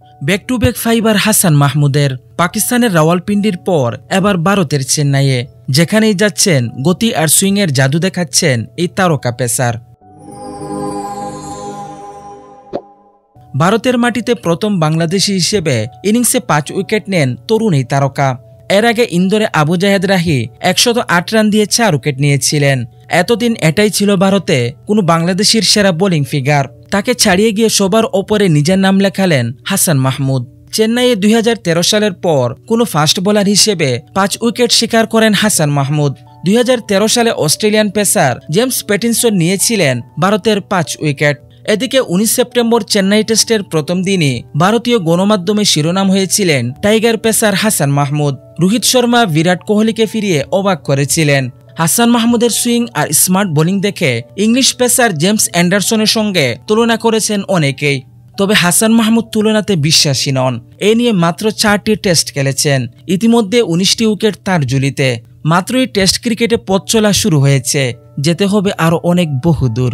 Back to back fibre Hasan মাহমুদের। পাকিস্তানের রাওয়ালপিন্ডির পর এবার ভারতের চেন্নাইয়ে, যেখানেই যাচ্ছেন গতি আর সুইংয়ের জাদু দেখাচ্ছেন এই তারকা পেসার। ভারতের মাটিতে প্রথম বাংলাদেশি হিসেবে ইনিংসে 5 উইকেট নেন তরুণ এই তারকা। এর আগে ইন্দোরে আবু জাহেদ রাহি 108 রান দিয়ে 4 উইকেট নিয়েছিলেন। এতদিন এটাই ছিল ভারতে কোনো বাংলাদেশির সেরা বোলিং ফিগার। তাকে ছাড়িয়ে গিয়ে সবার ওপরে নিজের নাম লেখালেন হাসান মাহমুদ। চেন্নাইয়ে 2013 সালের পর কোনো ফাস্ট বোলার হিসেবে 5 উইকেট শিকার করেন হাসান মাহমুদ। 2013 সালে অস্ট্রেলিয়ান পেসার জেমস প্যাটিনসন নিয়েছিলেন ভারতের 5 উইকেট। এদিকে 19 সেপ্টেম্বর চেন্নাই টেস্টের প্রথম দিনই ভারতীয় গণমাধ্যমে শিরোনাম হয়েছিলেন টাইগার পেসার হাসান মাহমুদ। রোহিত শর্মা বিরাট কোহলিকে ফিরিয়ে অবাক করেছিলেন। হাসান মাহমুদের সুইং আর স্মার্ট বোলিং দেখে ইংলিশ পেসার জেমস অ্যান্ডারসনের সঙ্গে তুলনা করেছেন অনেকেই। তবে হাসান মাহমুদ তুলনাতে বিশ্বাসী নন। এ নিয়ে মাত্র 4টি টেস্ট খেলেছেন, ইতিমধ্যে 19টি উইকেট তার ঝুলিতে। মাত্রই টেস্ট ক্রিকেটে পথ চলা শুরু হয়েছে, যেতে হবে আরও অনেক বহুদূর।